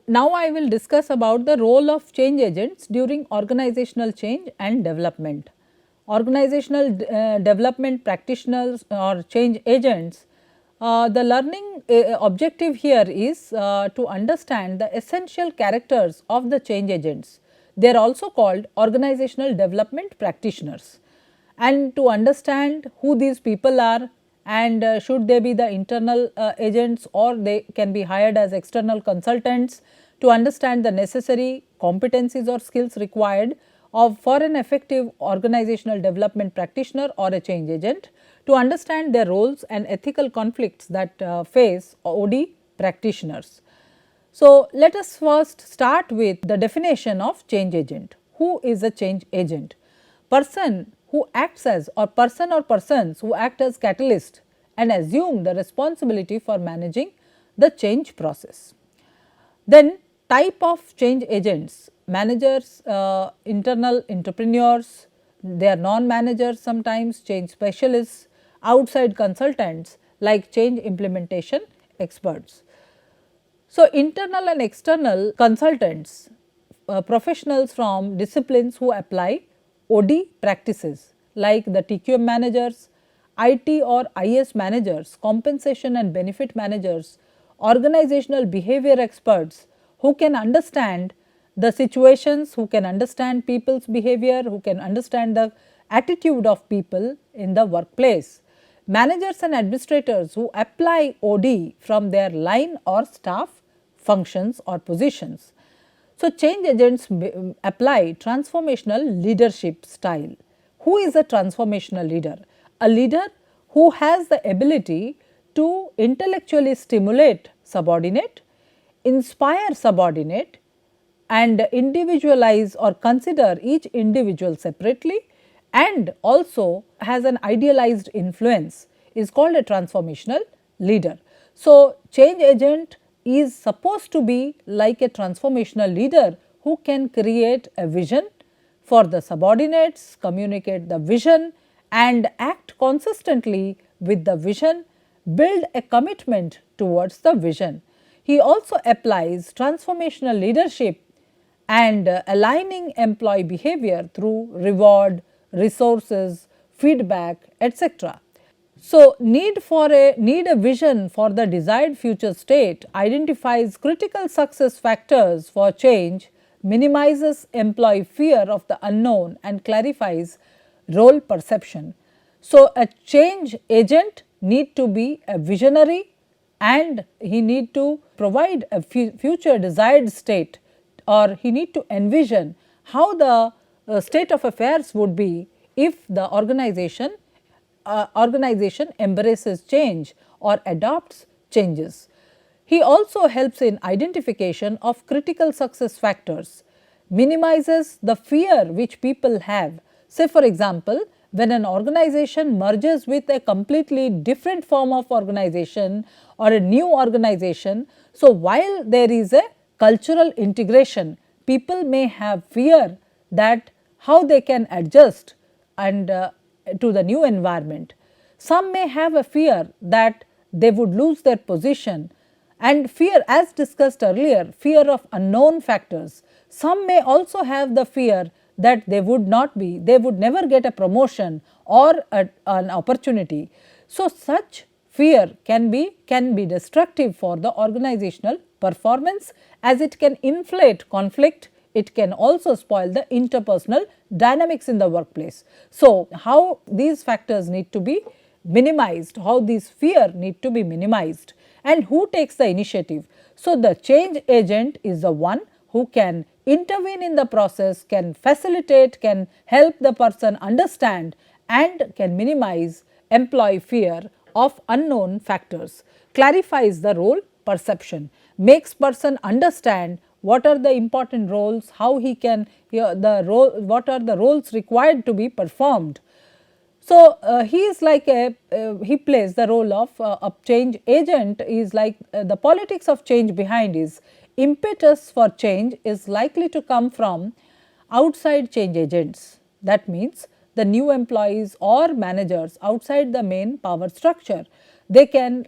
Now I will discuss about the role of change agents during organizational change and development. Organizational development practitioners or change agents, the learning objective here is to understand the essential characters of the change agents. They are also called organizational development practitioners, and to understand who these people are, and should they be the internal agents or they can be hired as external consultants, to understand the necessary competencies or skills required for an effective organizational development practitioner or a change agent, to understand their roles and ethical conflicts that face OD practitioners. So, let us first start with the definition of change agent. Who is a change agent? Person who acts as, or person or persons who act as catalyst and assume the responsibility for managing the change process. Then type of change agents: managers, internal entrepreneurs, they are non-managers sometimes, change specialists, outside consultants like change implementation experts. So, internal and external consultants, professionals from disciplines who apply OD practices like the TQM managers, IT or IS managers, compensation and benefit managers, organizational behavior experts who can understand the situations, who can understand people's behavior, who can understand the attitude of people in the workplace. Managers and administrators who apply OD from their line or staff functions or positions. So, change agents apply transformational leadership style. Who is a transformational leader? A leader who has the ability to intellectually stimulate subordinate, inspire subordinate, and individualize or consider each individual separately, and also has an idealized influence, is called a transformational leader. So, change agent is supposed to be like a transformational leader who can create a vision for the subordinates, communicate the vision and act consistently with the vision, build a commitment towards the vision. He also applies transformational leadership and aligning employee behavior through reward, resources, feedback, etc. So, need a vision for the desired future state identifies critical success factors for change, minimizes employee fear of the unknown and clarifies role perception. So, a change agent need to be a visionary and he need to provide a future desired state, or he need to envision how the state of affairs would be if the organization embraces change or adopts changes. He also helps in identification of critical success factors, minimizes the fear which people have. Say for example, when an organization merges with a completely different form of organization or a new organization, so while there is a cultural integration, people may have fear that how they can adjust and to the new environment. Some may have a fear that they would lose their position, and fear, as discussed earlier, fear of unknown factors. Some may also have the fear that they would never get a promotion or an opportunity. So, such fear can be destructive for the organizational performance, as it can inflate conflict. It can also spoil the interpersonal dynamics in the workplace. So, how these factors need to be minimized, how these fear need to be minimized, and who takes the initiative. So, the change agent is the one who can intervene in the process, can facilitate, can help the person understand and can minimize employee fear of unknown factors, clarifies the role perception, makes person understand what are the important roles, how he can what are the roles required to be performed. So, he is like he plays the role of a change agent, is like the politics of change behind is impetus for change is likely to come from outside change agents. That means, the new employees or managers outside the main power structure, they can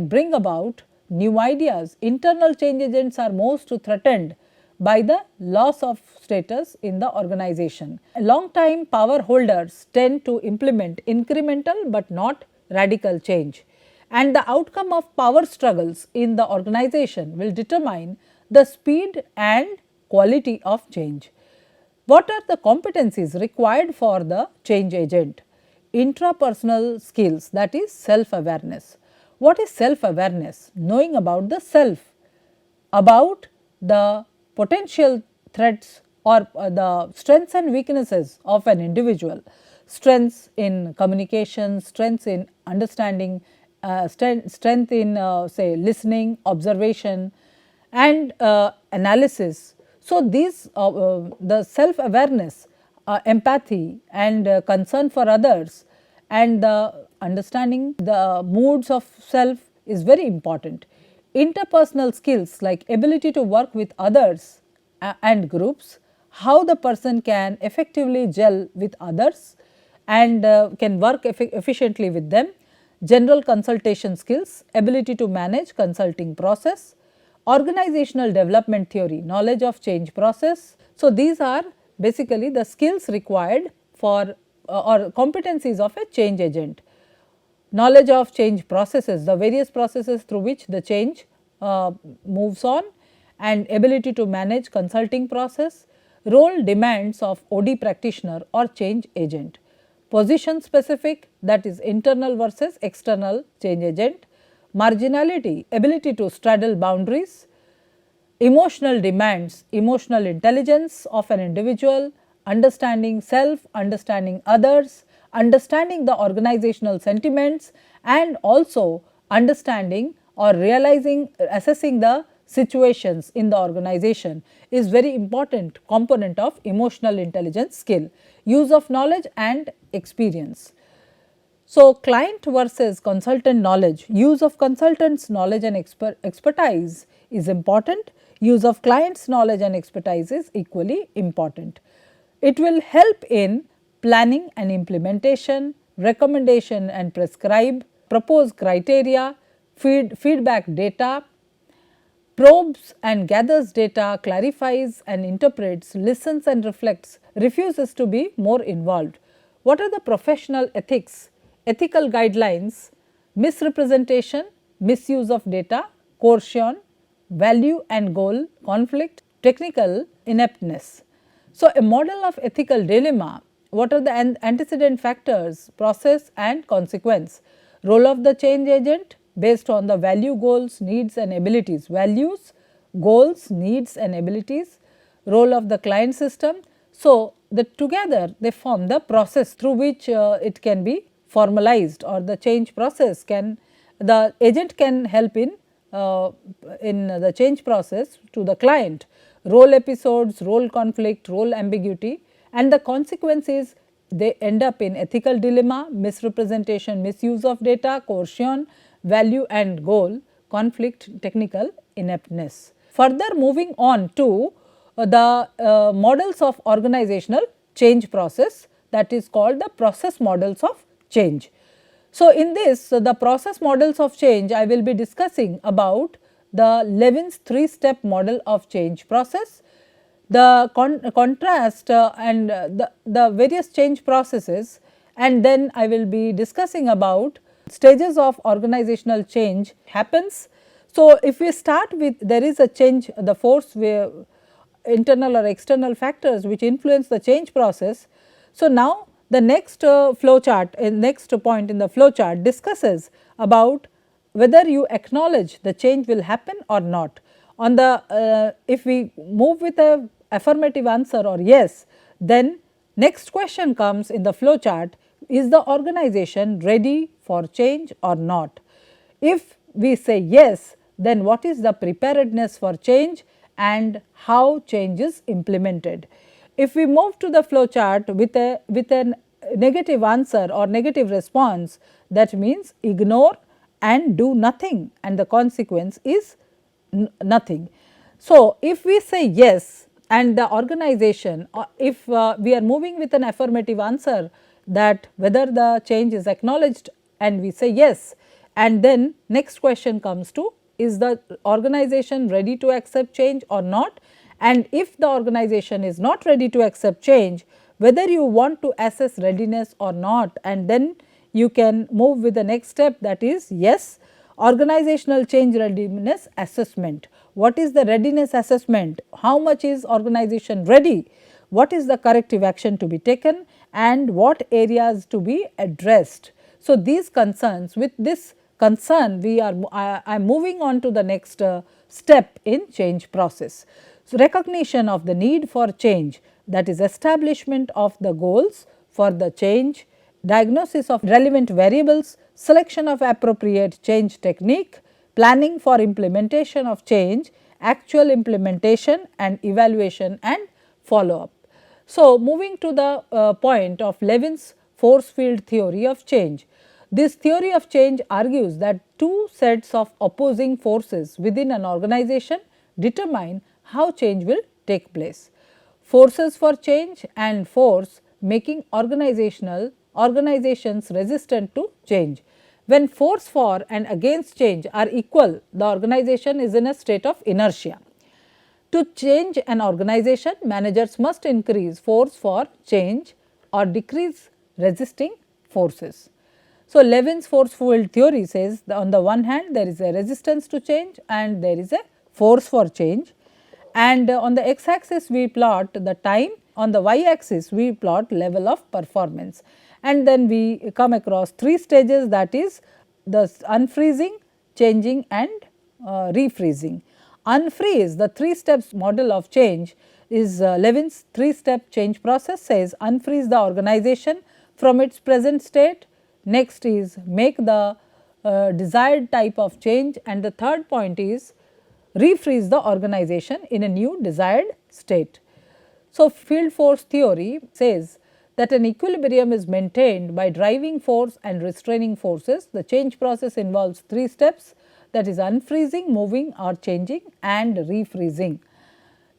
bring about new ideas. Internal change agents are most threatened by the loss of status in the organization. Long time power holders tend to implement incremental but not radical change, and the outcome of power struggles in the organization will determine the speed and quality of change. What are the competencies required for the change agent? Intrapersonal skills, that is self awareness. What is self awareness? Knowing about the self, about the potential threats or the strengths and weaknesses of an individual, strengths in communication, strengths in understanding, strength in say listening, observation and analysis. So, these the self awareness, empathy and concern for others and the understanding the moods of self is very important. Interpersonal skills like ability to work with others and groups, how the person can effectively gel with others and can work efficiently with them. General consultation skills, ability to manage consulting process, organizational development theory, knowledge of change process. So, these are basically the skills required for or competencies of a change agent. Knowledge of change processes, the various processes through which the change moves on, and ability to manage consulting process, role demands of OD practitioner or change agent, position specific, that is internal versus external change agent, marginality, ability to straddle boundaries, emotional demands, emotional intelligence of an individual, understanding self, understanding others, understanding the organizational sentiments and also understanding or realizing, assessing the situations in the organization is very important component of emotional intelligence skill, use of knowledge and experience. So, client versus consultant knowledge, use of consultant's knowledge and expertise is important, use of client's knowledge and expertise is equally important. It will help in planning and implementation, recommendation and prescribe, propose criteria, feedback data, probes and gathers data, clarifies and interprets, listens and reflects, refuses to be more involved. What are the professional ethics, ethical guidelines, misrepresentation, misuse of data, coercion, value and goal, conflict, technical ineptness. So, a model of ethical dilemma, what are the antecedent factors, process and consequence, role of the change agent based on the value, goals, needs and abilities, values, goals, needs and abilities, role of the client system. So, together they form the process through which it can be formalized, or the change process can, the agent can help in the change process to the client, role episodes, role conflict, role ambiguity, and the consequence is they end up in ethical dilemma, misrepresentation, misuse of data, coercion, value and goal, conflict, technical ineptness. Further moving on to the models of organizational change process, that is called the process models of change. So, in this the process models of change I will be discussing about the Levin's 3-step model of change process, the contrast and the various change processes, and then I will be discussing about stages of organizational change happens. So, if we start with there is a change, the force where internal or external factors which influence the change process. So, now the next flow chart, next point in the flow chart discusses about whether you acknowledge the change will happen or not. On the if we move with a affirmative answer or yes, then next question comes in the flow chart, is the organization ready for change or not? If we say yes, then what is the preparedness for change and how change is implemented? If we move to the flow chart with a negative answer or negative response, that means ignore and do nothing, and the consequence is nothing. So, if we say yes and the organization, if we are moving with an affirmative answer that whether the change is acknowledged and we say yes, and then next question comes to is the organization ready to accept change or not, and if the organization is not ready to accept change, whether you want to assess readiness or not, and then you can move with the next step, that is yes, organizational change readiness assessment. What is the readiness assessment? How much is organization ready? What is the corrective action to be taken and what areas to be addressed? So, these concerns, with this concern we are I am moving on to the next step in change process. So, recognition of the need for change, that is establishment of the goals for the change, diagnosis of relevant variables, selection of appropriate change technique, planning for implementation of change, actual implementation and evaluation and follow up. So, moving to the point of Levin's force field theory of change. This theory of change argues that two sets of opposing forces within an organization determine how change will take place. Forces for change and force making organizations resistant to change. When force for and against change are equal, the organization is in a state of inertia. To change an organization, managers must increase force for change or decrease resisting forces. So, Levin's force field theory says that on the one hand there is a resistance to change and there is a force for change, and on the x axis we plot the time, on the y axis we plot level of performance, and then we come across three stages, that is the unfreezing, changing and refreezing. Unfreeze, the 3 steps model of change, is Levin's 3 step change process, says unfreeze the organization from its present state. Next is make the desired type of change, and the third point is refreeze the organization in a new desired state. So, field force theory says that an equilibrium is maintained by driving force and restraining forces. The change process involves 3 steps, that is unfreezing, moving or changing and refreezing.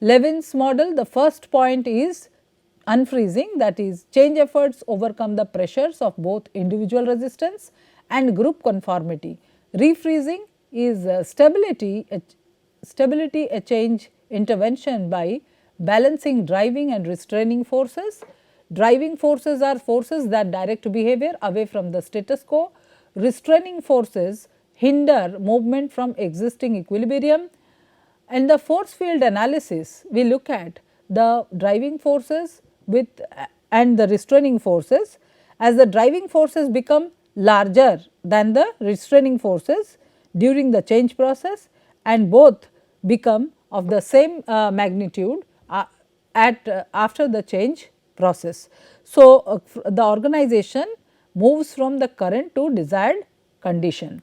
Levin's model, the first point is unfreezing, that is change efforts overcome the pressures of both individual resistance and group conformity. Refreezing is stability a change intervention by balancing driving and restraining forces. Driving forces are forces that direct behavior away from the status quo. Restraining forces hinder movement from existing equilibrium. In the force field analysis, we look at the driving forces and the restraining forces. As the driving forces become larger than the restraining forces during the change process, and both become of the same magnitude after the change process. So, the organization moves from the current to desired condition.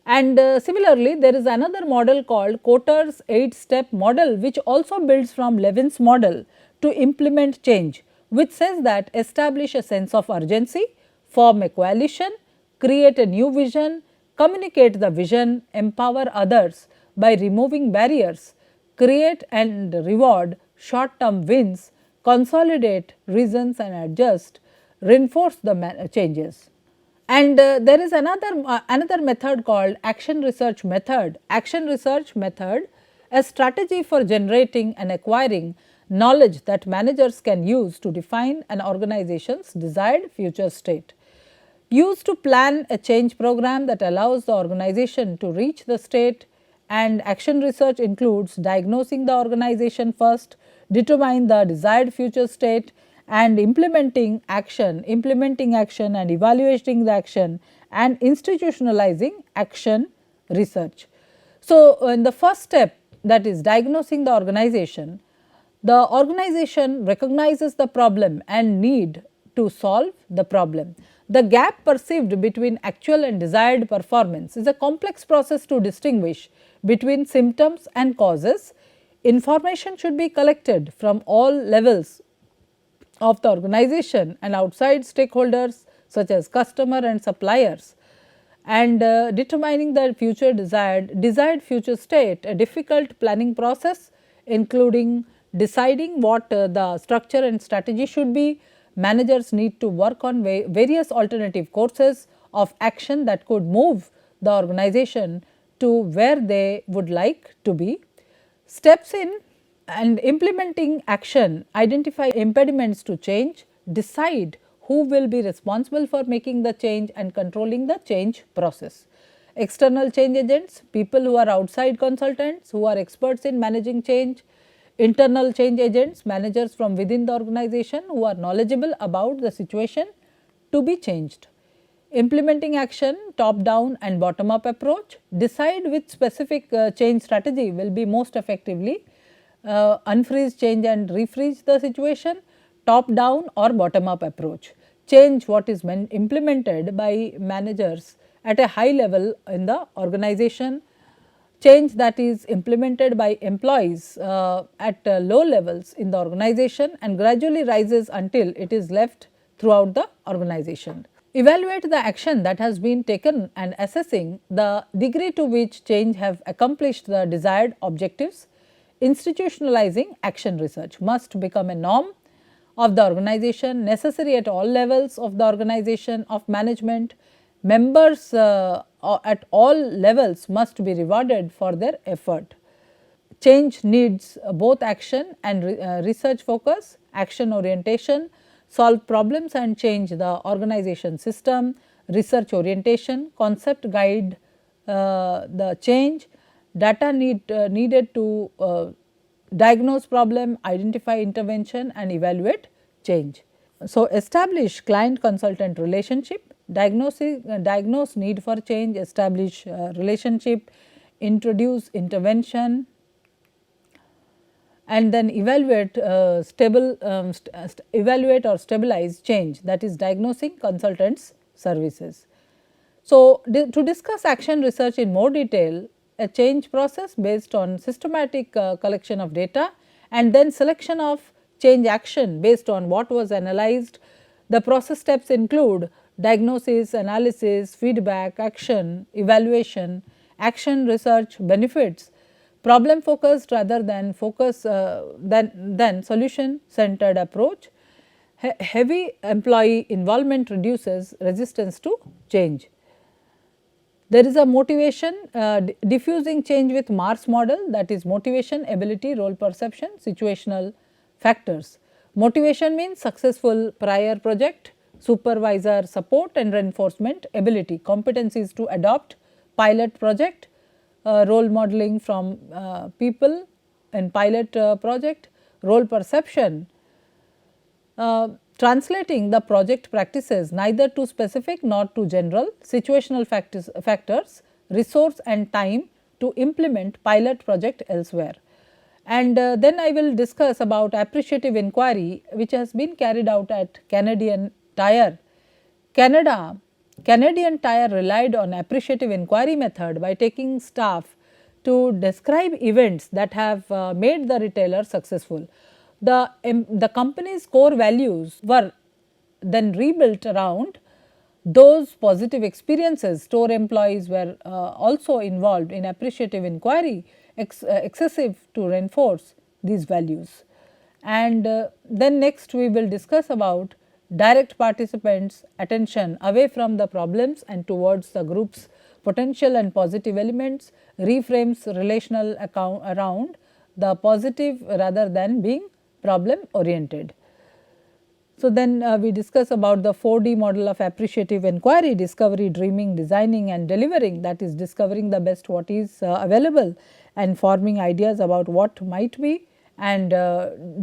And similarly, there is another model called Coter's 8 step model, which also builds from Levin's model to implement change, which says that establish a sense of urgency, form a coalition, create a new vision, communicate the vision, empower others by removing barriers, create and reward short term wins, consolidate reasons and adjust, reinforce the changes. And there is another method called action research method. Action research method, a strategy for generating and acquiring knowledge that managers can use to define an organization's desired future state. Used to plan a change program that allows the organization to reach the state, and action research includes diagnosing the organization first, determine the desired future state, and implementing action and evaluating the action and institutionalizing action research. So, in the first step, that is diagnosing the organization recognizes the problem and need to solve the problem. The gap perceived between actual and desired performance is a complex process to distinguish between symptoms and causes. Information should be collected from all levels of the organization and outside stakeholders such as customer and suppliers, and determining the desired future state, a difficult planning process including deciding what the structure and strategy should be. Managers need to work on various alternative courses of action that could move the organization to where they would like to be. Steps in and implementing action, identify impediments to change, decide who will be responsible for making the change and controlling the change process. External change agents, people who are outside consultants who are experts in managing change. Internal change agents, managers from within the organization who are knowledgeable about the situation to be changed. Implementing action, top down and bottom up approach, decide which specific change strategy will be most effectively unfreeze change and refreeze the situation, top down or bottom up approach, change what is implemented by managers at a high level in the organization, change that is implemented by employees at low levels in the organization and gradually rises until it is left throughout the organization. Evaluate the action that has been taken and assessing the degree to which change have accomplished the desired objectives. Institutionalizing action research must become a norm of the organization, necessary at all levels of the organization of management. Members at all levels must be rewarded for their effort. Change needs both action and research focus, action orientation, solve problems and change the organization system, research orientation, concept guide the change, data needed to diagnose problem, identify intervention and evaluate change. So, establish client consultant relationship, diagnose need for change, establish relationship, introduce intervention and then evaluate evaluate or stabilize change, that is diagnosing consultants services. So, to discuss action research in more detail, a change process based on systematic collection of data and then selection of change action based on what was analyzed. The process steps include diagnosis, analysis, feedback, action, evaluation, action research benefits, problem focused rather than solution centered approach. Heavy employee involvement reduces resistance to change. There is a motivation, diffusing change with Mars model, that is motivation, ability, role perception, situational factors. Motivation means successful prior project, supervisor support and reinforcement, ability, competencies to adopt pilot project, role modeling from people in pilot project, role perception, translating the project practices neither to specific nor to general, situational factors, resource and time to implement pilot project elsewhere. And then I will discuss about appreciative inquiry which has been carried out at Canadian Tire. Canadian Tire relied on appreciative inquiry method by taking staff to describe events that have made the retailer successful. The company's core values were then rebuilt around those positive experiences. Store employees were also involved in appreciative inquiry excessive to reinforce these values. And then next we will discuss about direct participants' attention away from the problems and towards the group's potential and positive elements, reframes relational account around the positive rather than being problem oriented. So, then we discuss about the 4D model of appreciative inquiry: discovery, dreaming, designing and delivering, that is discovering the best what is available and forming ideas about what might be, and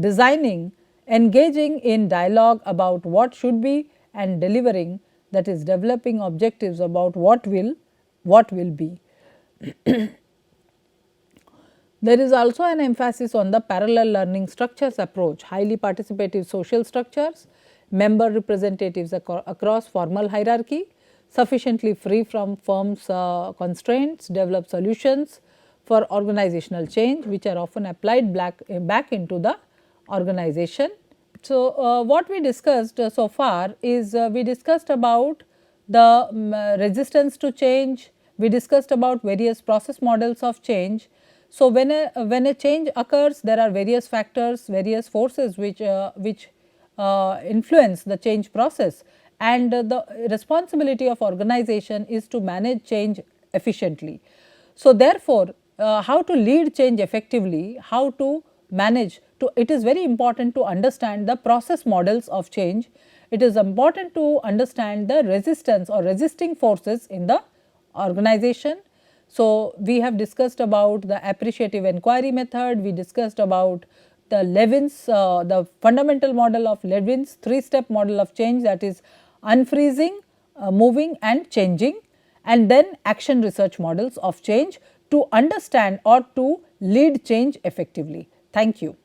designing, engaging in dialogue about what should be, and delivering, that is developing objectives about what will be. There is also an emphasis on the parallel learning structures approach, highly participative social structures, member representatives across formal hierarchy, sufficiently free from firms' constraints, develop solutions for organizational change which are often applied back into the organization. So, what we discussed so far is we discussed about the resistance to change, we discussed about various process models of change. So, when a change occurs, there are various factors, various forces which influence the change process, and the responsibility of organization is to manage change efficiently. So, therefore, how to lead change effectively, how to manage to, it is very important to understand the process models of change. It is important to understand the resistance or resisting forces in the organization. So, we have discussed about the appreciative inquiry method, we discussed about the Levin's, the fundamental model of Levin's 3-step model of change, that is unfreezing, moving and changing, and then action research models of change to understand or to lead change effectively. Thank you.